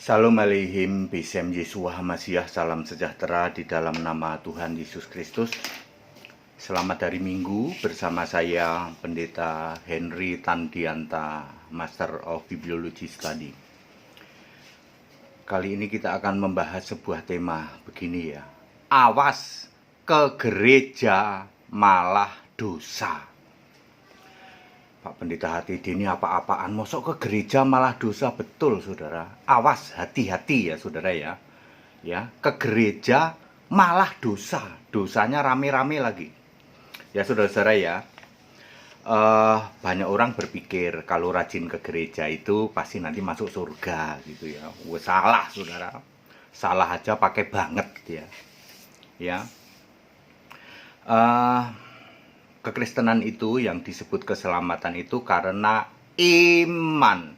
Shalom aleihim, Bisem Yeshua Hamasiah, salam sejahtera di dalam nama Tuhan Yesus Kristus. Selamat hari Minggu bersama saya Pendeta Henry Tandianta, Master of Bibliology Study. Kali ini kita akan membahas sebuah tema begini ya. Awas ke gereja malah dosa. Pak Pendeta Hati ini apa-apaan, mosok ke gereja malah dosa? Betul saudara, awas, hati-hati ya saudara ya. Ke gereja malah dosa, dosanya rame-rame lagi. Ya saudara-saudara ya, banyak orang berpikir kalau rajin ke gereja itu pasti nanti masuk surga gitu ya. Salah saudara, salah aja pakai banget ya. Kekristenan itu yang disebut keselamatan itu karena iman.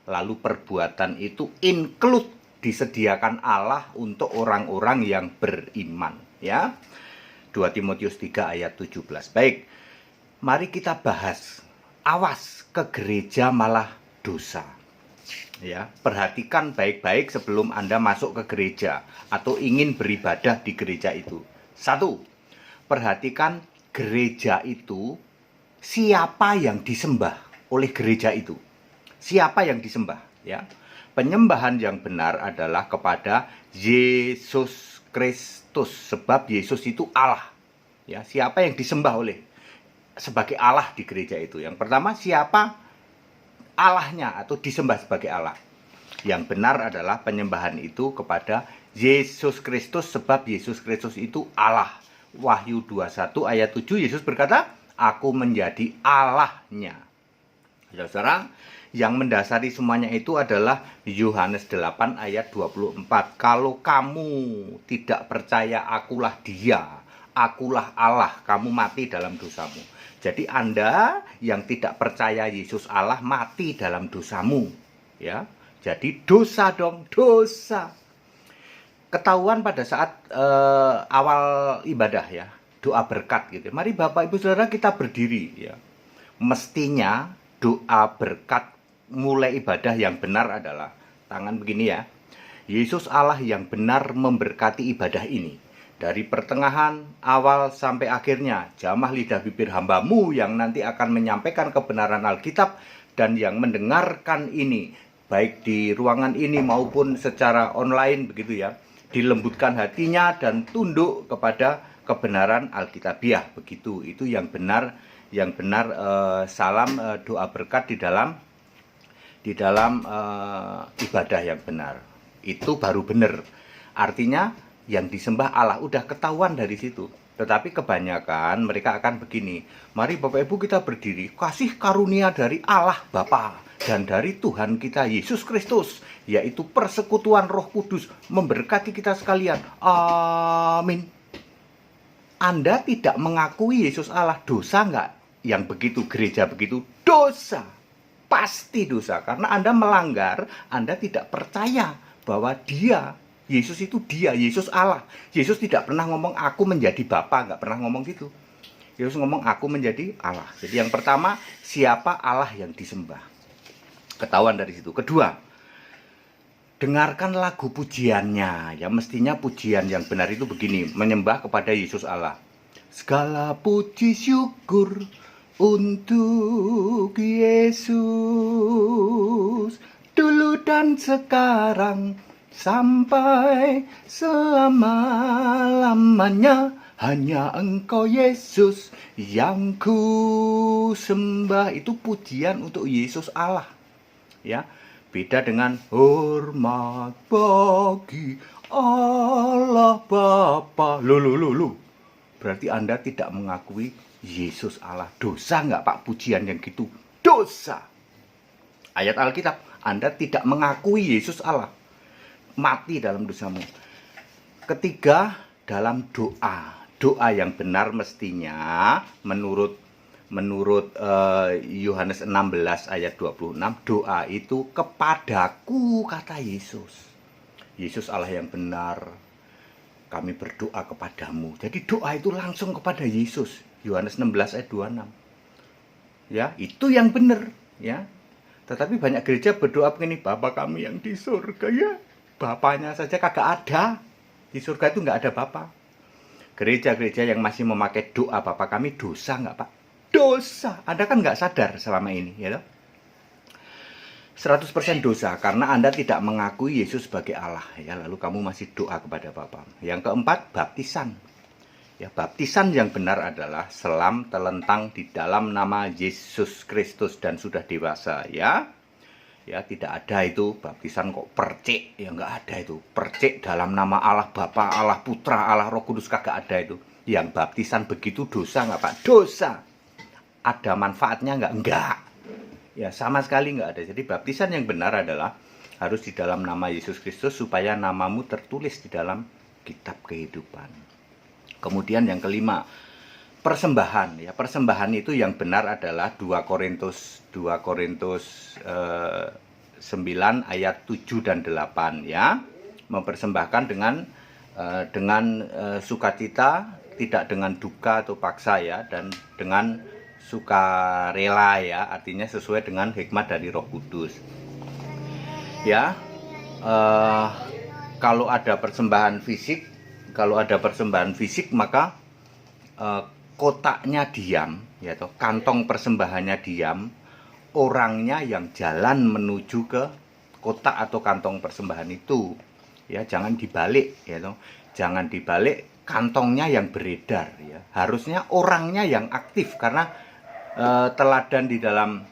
Lalu perbuatan itu include, disediakan Allah untuk orang-orang yang beriman ya. 2 Timotius 3 ayat 17. Baik, mari kita bahas. Awas ke gereja malah dosa. Ya, perhatikan baik-baik sebelum Anda masuk ke gereja atau ingin beribadah di gereja itu. 1. Perhatikan gereja itu, siapa yang disembah oleh gereja itu? Siapa yang disembah ya? Penyembahan yang benar adalah kepada Yesus Kristus, sebab Yesus itu Allah. Ya, siapa yang disembah oleh sebagai Allah di gereja itu? Yang pertama, siapa Allahnya atau disembah sebagai Allah? Yang benar adalah penyembahan itu kepada Yesus Kristus, sebab Yesus Kristus itu Allah. Wahyu 21 ayat 7, Yesus berkata, aku menjadi Allahnya. Saudara, yang mendasari semuanya itu adalah Yohanes 8 ayat 24. Kalau kamu tidak percaya akulah dia, akulah Allah, kamu mati dalam dosamu. Jadi Anda yang tidak percaya Yesus Allah mati dalam dosamu. Ya, jadi dosa dong, dosa. Ketahuan pada saat awal ibadah ya, doa berkat gitu. Mari Bapak Ibu Saudara kita berdiri ya. Mestinya doa berkat mulai ibadah yang benar adalah tangan begini ya. Yesus Allah yang benar memberkati ibadah ini. Dari pertengahan awal sampai akhirnya, jamah lidah bibir hambamu yang nanti akan menyampaikan kebenaran Alkitab dan yang mendengarkan ini, baik di ruangan ini maupun secara online begitu ya. Dilembutkan hatinya dan tunduk kepada kebenaran Alkitabiah begitu. Itu yang benar salam doa berkat di dalam ibadah yang benar. Itu baru benar. Artinya yang disembah Allah, udah ketahuan dari situ. Tetapi kebanyakan mereka akan begini. Mari Bapak Ibu kita berdiri. Kasih karunia dari Allah Bapa dan dari Tuhan kita Yesus Kristus, yaitu persekutuan Roh Kudus, memberkati kita sekalian. Amin. Anda tidak mengakui Yesus Allah, dosa nggak? Yang begitu gereja begitu, dosa. Pasti dosa, karena Anda melanggar, Anda tidak percaya bahwa dia, Yesus itu dia, Yesus Allah. Yesus tidak pernah ngomong aku menjadi Bapa, nggak pernah ngomong gitu. Yesus ngomong aku menjadi Allah. Jadi yang pertama, siapa Allah yang disembah? Ketahuan dari situ. Kedua, dengarkan lagu pujiannya. Ya, mestinya pujian yang benar itu begini, menyembah kepada Yesus Allah. Segala puji syukur untuk Yesus, dulu dan sekarang sampai selama-lamanya. Hanya Engkau Yesus yang ku sembah. Itu pujian untuk Yesus Allah. Ya, beda dengan hormat bagi Allah Bapa. Lu. Berarti Anda tidak mengakui Yesus Allah. Dosa nggak Pak pujian yang gitu? Dosa. Ayat Alkitab, Anda tidak mengakui Yesus Allah. Mati dalam dosamu. Ketiga, dalam doa. Doa yang benar mestinya menurut Yohanes 16 ayat 26, doa itu kepadaku, kata Yesus. Yesus Allah yang benar, kami berdoa kepadamu. Jadi doa itu langsung kepada Yesus. Yohanes 16 ayat 26. Ya, itu yang benar, ya. Tetapi banyak gereja berdoa begini, Bapa kami yang di surga, ya Bapaknya saja kagak ada. Di surga itu nggak ada Bapa. Gereja-gereja yang masih memakai doa Bapa kami, dosa nggak Pak? Dosa. Anda kan nggak sadar selama ini, ya toh? 100% dosa karena Anda tidak mengakui Yesus sebagai Allah, ya. Lalu kamu masih doa kepada Bapa. Yang keempat, baptisan. Ya, baptisan yang benar adalah selam telentang di dalam nama Yesus Kristus dan sudah dewasa, ya. Ya, tidak ada itu baptisan kok percik, ya nggak ada itu. Percik dalam nama Allah Bapa, Allah Putra, Allah Roh Kudus, kagak ada itu. Yang baptisan begitu dosa nggak Pak? Dosa. Ada manfaatnya nggak? Nggak. Ya, sama sekali nggak ada. Jadi baptisan yang benar adalah harus di dalam nama Yesus Kristus supaya namamu tertulis di dalam kitab kehidupan. Kemudian yang kelima, persembahan. Ya, persembahan itu yang benar adalah 2 Korintus 9 ayat 7 dan 8, ya. Mempersembahkan dengan sukacita, tidak dengan duka atau paksa, ya, dan dengan sukarela, ya, artinya sesuai dengan hikmat dari Roh Kudus. Ya, kalau ada persembahan fisik, maka kotaknya diam, ya toh, kantong persembahannya diam, orangnya yang jalan menuju ke kotak atau kantong persembahan itu, ya, jangan dibalik, ya toh, jangan dibalik, kantongnya yang beredar, ya, harusnya orangnya yang aktif karena teladan di dalam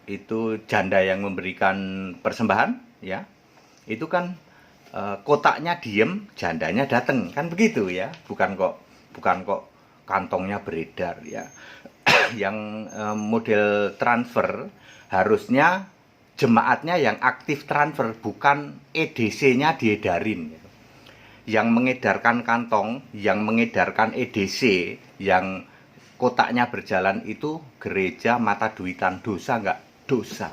itu janda yang memberikan persembahan, ya, itu kan kotaknya diem, jandanya datang, kan begitu, ya, bukan kok kantongnya beredar, ya. Yang model transfer harusnya jemaatnya yang aktif transfer, bukan EDC-nya diedarin, ya. Yang mengedarkan kantong, yang mengedarkan EDC, yang kotaknya berjalan itu gereja mata duitan. Dosa nggak? Dosa.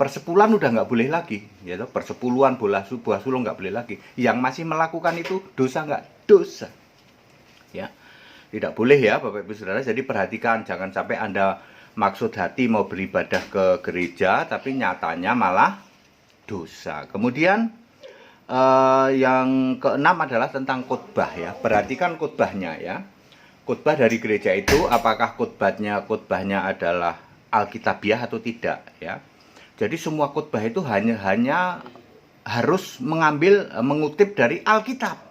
Persepuluhan udah nggak boleh lagi, ya toh. Persepuluhan buah sulung nggak boleh lagi. Yang masih melakukan itu dosa nggak? Dosa, ya. Tidak boleh, ya Bapak Ibu Saudara. Jadi perhatikan, jangan sampai Anda maksud hati mau beribadah ke gereja tapi nyatanya malah dosa. Kemudian yang keenam adalah tentang khotbah, ya. Perhatikan khotbahnya, ya. Khotbah dari gereja itu apakah khotbahnya adalah alkitabiah atau tidak, ya. Jadi semua khotbah itu hanya harus mengutip dari Alkitab.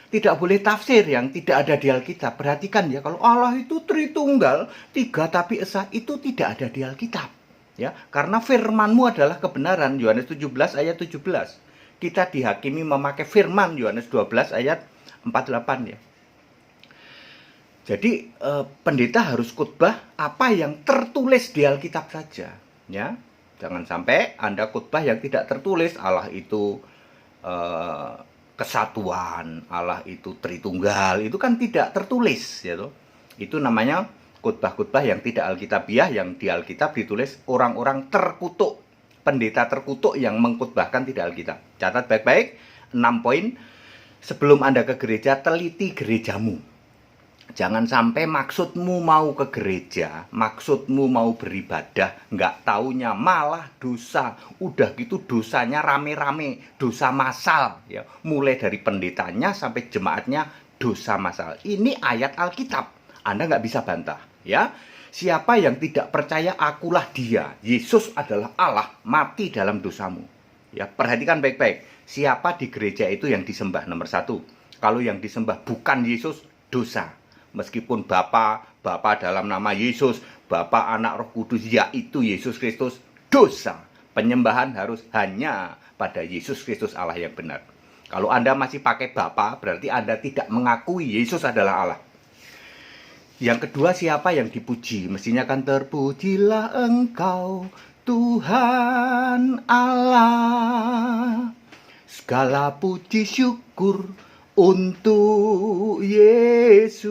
Tidak boleh tafsir yang tidak ada di Alkitab. Perhatikan, ya, kalau Allah itu Tritunggal, 3 tapi esa, itu tidak ada di Alkitab, ya. Karena firman-Mu adalah kebenaran, Yohanes 17 ayat 17. Kita dihakimi memakai firman, Yohanes 12 ayat 48, ya. Jadi pendeta harus khotbah apa yang tertulis di Alkitab saja, ya. Jangan sampai Anda khotbah yang tidak tertulis. Allah itu kesatuan, Allah itu Tritunggal, itu kan tidak tertulis, ya toh. Itu namanya khotbah-khotbah yang tidak alkitabiah, yang di Alkitab ditulis orang-orang terkutuk, pendeta terkutuk yang mengkhotbahkan tidak Alkitab. Catat baik-baik 6 poin. Sebelum Anda ke gereja, teliti gerejamu. Jangan sampai maksudmu mau ke gereja, maksudmu mau beribadah, nggak taunya malah dosa. Udah gitu dosanya rame-rame, dosa massal, ya. Mulai dari pendetanya sampai jemaatnya dosa massal. Ini ayat Alkitab, Anda nggak bisa bantah, ya. Siapa yang tidak percaya, akulah dia. Yesus adalah Allah, mati dalam dosamu. Ya, perhatikan baik-baik. Siapa di gereja itu yang disembah? Nomor 1. Kalau yang disembah bukan Yesus, dosa. Meskipun Bapa dalam nama Yesus, Bapa, Anak, Roh Kudus, yaitu Yesus Kristus, dosa. Penyembahan harus hanya pada Yesus Kristus Allah yang benar. Kalau Anda masih pakai Bapa, berarti Anda tidak mengakui Yesus adalah Allah. Yang kedua, siapa yang dipuji? Mestinya kan terpujilah Engkau, Tuhan Allah. Segala puji syukur untuk Yesus,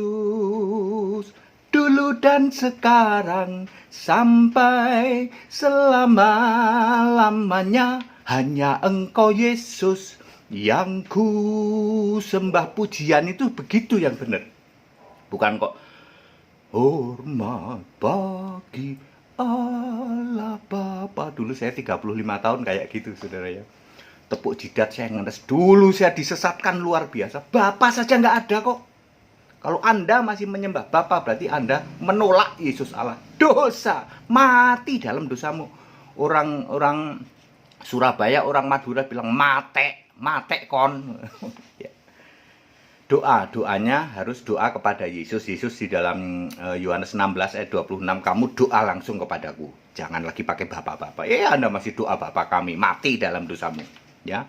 dulu dan sekarang sampai selama-lamanya. Hanya Engkau Yesus yang ku sembah. Pujian itu begitu yang benar. Bukan kok hormat bagi Allah Bapa. Dulu saya 35 tahun kayak gitu, saudara ya. Tepuk jidat saya ngenes. Dulu saya disesatkan luar biasa. Bapak saja nggak ada kok. Kalau Anda masih menyembah Bapa, berarti Anda menolak Yesus Allah. Dosa. Mati dalam dosamu. Orang Surabaya, orang Madura bilang mate kon. Doanya harus doa kepada Yesus. Yesus di dalam Yohanes 16 ayat 26, kamu doa langsung kepadaku. Jangan lagi pakai bapak-bapak. Anda masih doa bapak kami, mati dalam dosamu. Ya.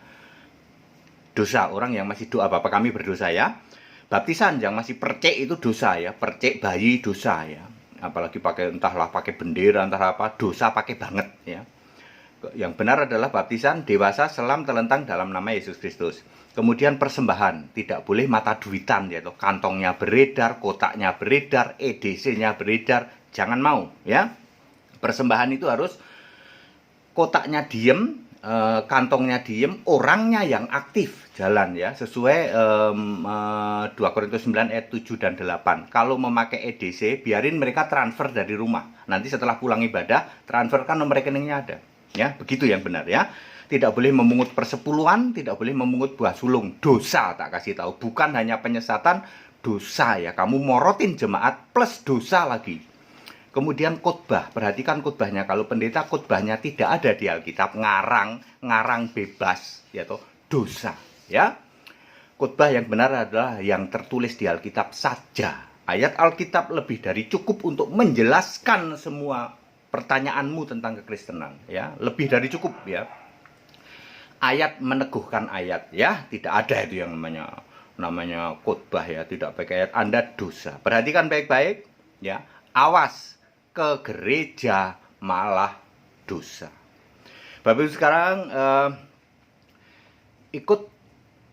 Dosa, orang yang masih doa bapak kami berdosa ya. Baptisan yang masih percek itu dosa ya. Percek bayi dosa ya. Apalagi entahlah pakai bendera, entah apa, dosa pakai banget ya. Yang benar adalah baptisan dewasa selam telentang dalam nama Yesus Kristus. Kemudian persembahan, tidak boleh mata duitan, yaitu kantongnya beredar, kotaknya beredar, EDC-nya beredar, jangan mau ya. Persembahan itu harus kotaknya diem, kantongnya diem, orangnya yang aktif jalan ya, sesuai 2 Korintus 9 ayat 7 dan 8. Kalau memakai EDC, biarin mereka transfer dari rumah. Nanti setelah pulang ibadah, transferkan nomor rekeningnya ada. Ya, begitu yang benar ya. Tidak boleh memungut persepuluhan, tidak boleh memungut buah sulung. Dosa, tak kasih tahu. Bukan hanya penyesatan, dosa ya. Kamu morotin jemaat plus dosa lagi. Kemudian khotbah, perhatikan khotbahnya. Kalau pendeta khotbahnya tidak ada di Alkitab, ngarang bebas, yaitu dosa ya. Khotbah yang benar adalah yang tertulis di Alkitab saja. Ayat Alkitab lebih dari cukup untuk menjelaskan semua pertanyaanmu tentang kekristenan ya, lebih dari cukup ya. Ayat meneguhkan ayat ya, tidak ada itu yang namanya khotbah ya, tidak pakai ayat, Anda dosa. Perhatikan baik-baik ya, awas ke gereja malah dosa. Bapak Ibu sekarang ikut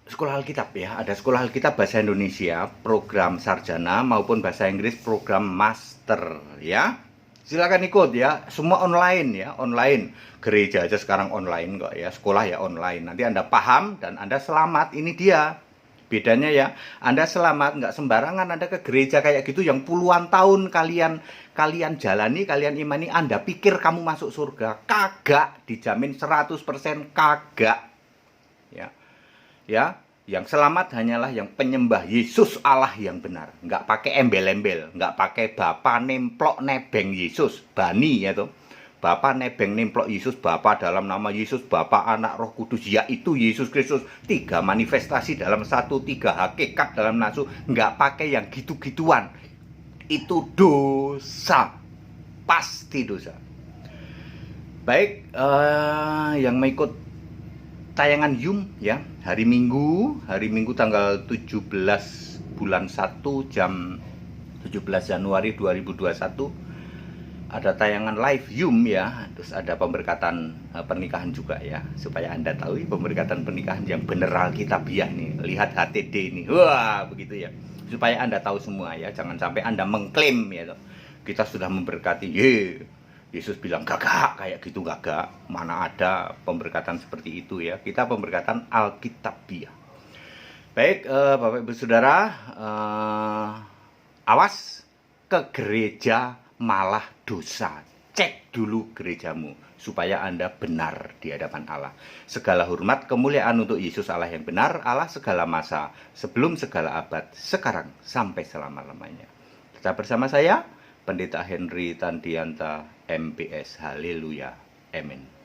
sekolah Alkitab ya, ada sekolah Alkitab bahasa Indonesia, program sarjana maupun bahasa Inggris program master ya. Silakan ikut ya, semua online ya, online. Gereja aja sekarang online kok ya, sekolah ya online. Nanti Anda paham dan Anda selamat, ini dia. Bedanya ya, Anda selamat, nggak sembarangan Anda ke gereja kayak gitu yang puluhan tahun kalian jalani, kalian imani, Anda pikir kamu masuk surga. Kagak, dijamin 100% kagak. Ya. Ya. Yang selamat hanyalah yang penyembah Yesus Allah yang benar. Nggak pakai embel-embel. Nggak pakai Bapa nemplok nebeng Yesus. Bani ya tuh. Bapa nebeng nemplok Yesus. Bapa dalam nama Yesus. Bapa Anak Roh Kudus. Yaitu Yesus Kristus. 3 manifestasi dalam 1. 3 hakikat dalam nasu. Nggak pakai yang gitu-gituan. Itu dosa. Pasti dosa. Baik. Yang mau ikut tayangan Yum ya, hari Minggu tanggal 17 bulan 1 jam 17 Januari 2021 ada tayangan live Yum ya. Terus ada pemberkatan pernikahan juga ya, supaya Anda tahu pemberkatan pernikahan yang bener Alkitabiah nih. Lihat HTD ini. Wah, begitu ya. Supaya Anda tahu semua ya, jangan sampai Anda mengklaim ya. Kita sudah memberkati. Yesus bilang gagak, kayak gitu gagak. Mana ada pemberkatan seperti itu ya. Kita pemberkatan Alkitabiah. Baik, Bapak Ibu Saudara, awas ke gereja malah dosa. Cek dulu gerejamu supaya Anda benar di hadapan Allah. Segala hormat kemuliaan untuk Yesus Allah yang benar, Allah segala masa, sebelum segala abad, sekarang sampai selama-lamanya. Tetap bersama saya, Pendeta Henry Tandianta, MPS. Haleluya. Amin.